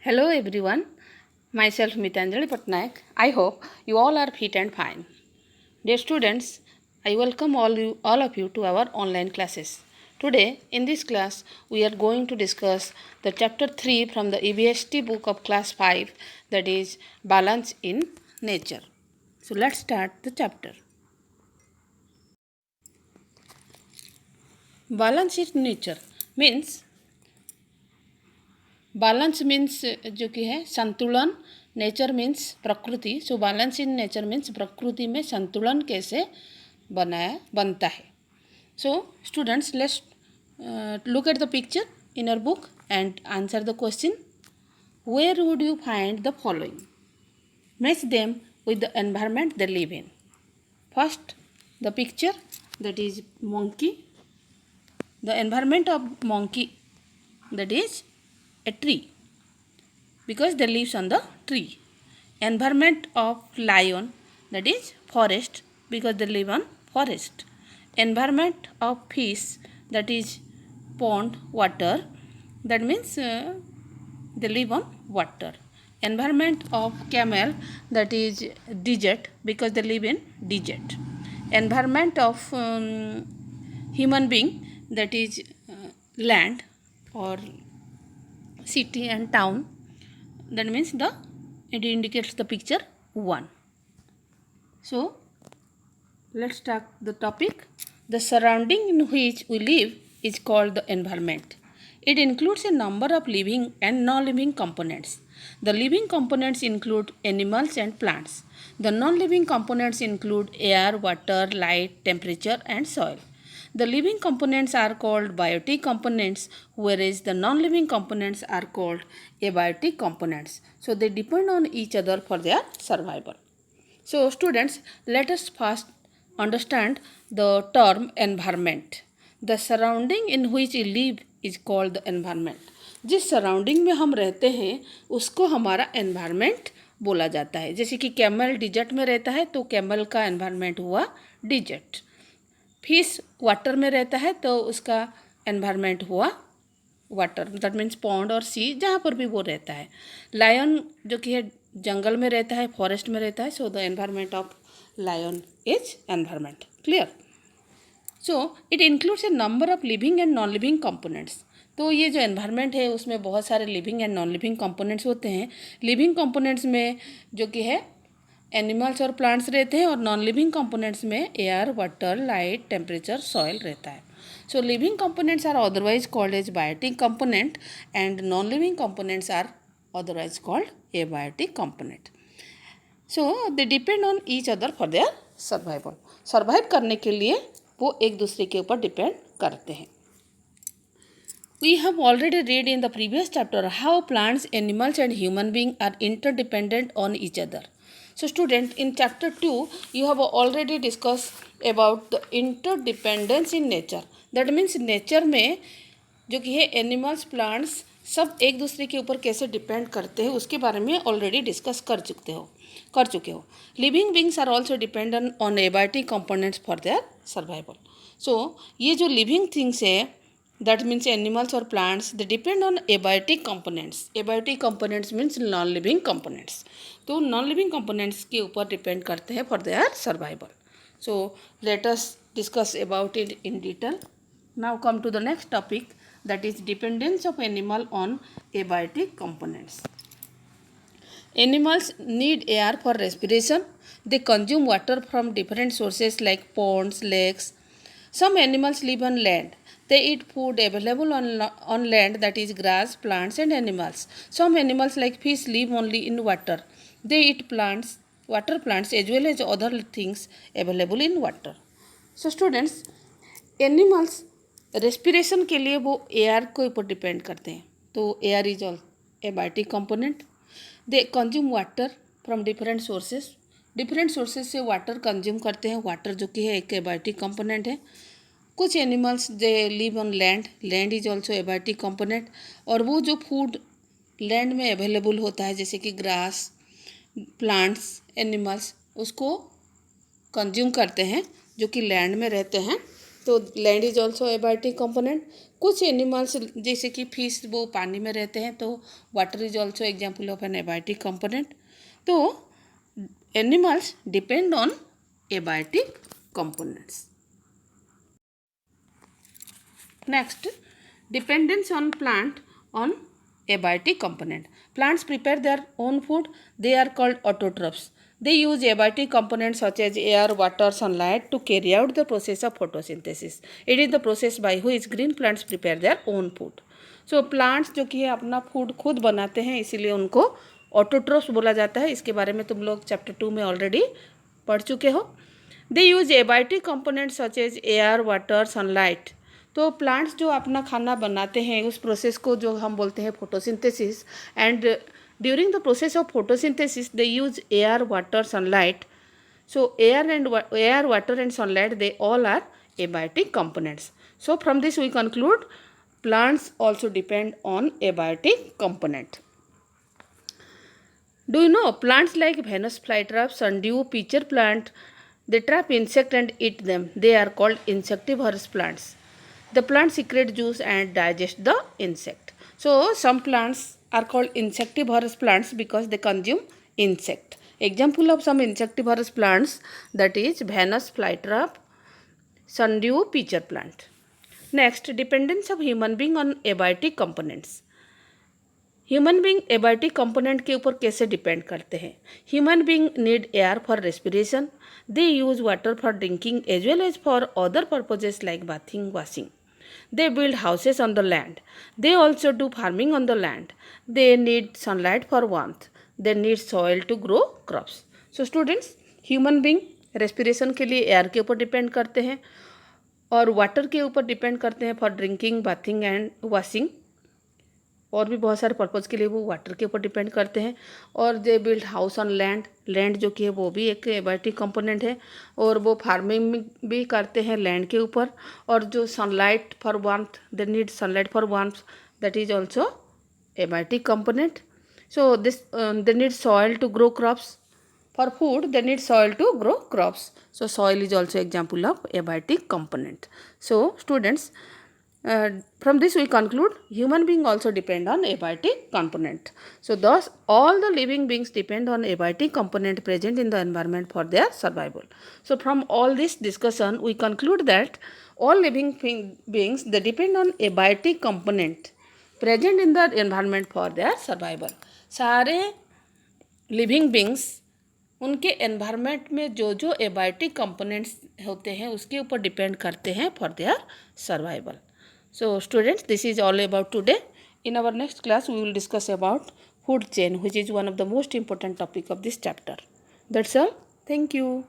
Hello everyone, myself Mitanjali Patnaik. I hope you all are fit and fine. Dear students, I welcome all of you to our online classes. Today in this class we are going to discuss the chapter 3 from the EBST book of class 5, that is Balance in Nature. So let's start the chapter. Balance in nature means balance means जो कि है संतुलन, nature means प्रकृति. So balance in nature means प्रकृति में संतुलन कैसे बनता है. So students, let's look at the picture in your book and answer the question. Where would you find the following? Match them with the environment they live in. First, the picture that is monkey. The environment of monkey, that is a tree, because they lives on the tree. Environment of lion, that is forest, because they live on forest. Environment of fish, that is pond, water, that means they live on water. Environment of camel, that is desert, because they live in desert. Environment of human being, that is land or city and town, that means it indicates the picture 1. So let's start the topic. The surrounding in which we live is called the environment. It includes a number of living and non-living components. The living components include animals and plants. The non-living components include air, water, light, temperature and soil. The living components are called biotic components, whereas the non-living components are called abiotic components. So they depend on each other for their survival. So students, let us first understand the term environment. The surrounding in which we live is called the environment. जिस surrounding में हम रहते हैं उसको हमारा environment बोला जाता है. जैसे कि कैमल डिजर्ट में रहता है तो कैमल का एनवायरनमेंट हुआ डिजर्ट. फिश वाटर में रहता है तो उसका एनवायरनमेंट हुआ वाटर, दैट मीन्स पॉन्ड और सी, जहाँ पर भी वो रहता है. लायन जो कि है जंगल में रहता है, फॉरेस्ट में रहता है. So the environment of lion is environment. Clear? So it includes a number of living and non living components. तो ये जो एनवायरनमेंट है उसमें बहुत सारे living and non living components होते हैं. लिविंग कंपोनेंट्स में जो कि है एनिमल्स और प्लांट्स रहते हैं और नॉन लिविंग कंपोनेंट्स में air, water, light, temperature, soil रहता है. So living components are otherwise called as biotic component and non living components are otherwise called abiotic component. So they depend on each other for their survival. Survive करने के लिए वो एक दूसरे के ऊपर डिपेंड करते हैं. We have already read in the previous chapter how plants, animals and human beings are interdependent on each other. So student, in chapter 2 you have already discussed about the interdependence in nature. That means nature में जो कि है animals, plants सब एक दूसरे के ऊपर कैसे डिपेंड करते हैं उसके बारे में ऑलरेडी डिस्कस कर चुके हो. Living beings are also dependent on abiotic components for their survival. So ये जो लिविंग थिंग्स है, that means animals or plants, they depend on abiotic components. Abiotic components means non living components. तो non living components के ऊपर depend करते हैं for their survival. So let us discuss about it in detail. Now come to the next topic, that is dependence of animal on abiotic components. Animals need air for respiration. They consume water from different sources like ponds, lakes. Some animals live on land. They eat food available on land, that is grass, plants and animals. Some animals like fish live only in water. They eat plants, water plants as well as other things available in water. So students, animals respiration के लिए वो air के ऊपर depend करते हैं. तो air is all abiotic component. They consume water from different sources. Different sources से water consume करते हैं. वाटर जो कि है एक एबायोटिक कंपोनेंट है. कुछ animals they live on land. Land is also abiotic component. और वो जो फूड लैंड में अवेलेबल होता है जैसे कि ग्रास, प्लांट्स, एनिमल्स, उसको कंज्यूम करते हैं जो कि लैंड में रहते हैं. तो तो land is also abiotic component. कुछ एनिमल्स जैसे कि फिश वो पानी में रहते हैं, तो water is also example of an abiotic component. तो animals depend on abiotic components. Next, dependence on plant on abiotic component. Plants prepare their own food. They are called autotrophs. They use abiotic components such as air, water, sunlight to carry out the process of photosynthesis. It is the process by which green plants prepare their own food. So plants जो कि है अपना food खुद बनाते हैं, इसीलिए उनको autotrophs बोला जाता है। इसके बारे में तुम लोग चैप्टर 2 में ऑलरेडी पढ़ चुके हो। They use abiotic components such as air, water, sunlight. तो प्लांट्स जो अपना खाना बनाते हैं उस प्रोसेस को जो हम बोलते हैं photosynthesis, and during the process of photosynthesis they use air, water, sunlight. So air, water and sunlight, they all are abiotic components. So from this we conclude plants also depend on abiotic component. Do you know plants like Venus flytrap, sundew, pitcher plant, they trap insect and eat them. They are called insectivorous plants. The plant secrete juice and digest the insect. So some plants are called insectivorous plants because they consume insect. Example of some insectivorous plants, that is Venus flytrap, sundew, pitcher plant. Next, dependence of human being on abiotic components. Human being abiotic component के ऊपर कैसे depend करते हैं? Human being need air for respiration. They use water for drinking as well as for other purposes like bathing, washing. They build houses on the land. They also do farming on the land. They need sunlight for warmth. They need soil to grow crops. So students, human being respiration के लिए air के ऊपर depend करते हैं और water के ऊपर depend करते हैं for drinking, bathing and washing. और भी बहुत सारे पर्पज़ के लिए वो वाटर के ऊपर डिपेंड करते हैं. और they build house on land. Land जो कि है वो भी एक एबायोटिक कंपोनेंट है और वो फार्मिंग भी करते हैं लैंड के ऊपर. और जो sunlight for warmth, they need sunlight for warmth, that is also abiotic component. So this they need soil to grow crops. For food, they need soil to grow crops. So soil is also example of abiotic component. So students, from this we conclude human being also depend on abiotic component. So thus all the living beings depend on abiotic component present in the environment for their survival. So from all this discussion we conclude that all living beings, they depend on abiotic component present in the environment for their survival. सारे living beings उनके environment में जो जो abiotic components होते हैं उसके ऊपर depend करते हैं for their survival. So students, this is all about today. In our next class we will discuss about food chain, which is one of the most important topic of this chapter. That's all. Thank you.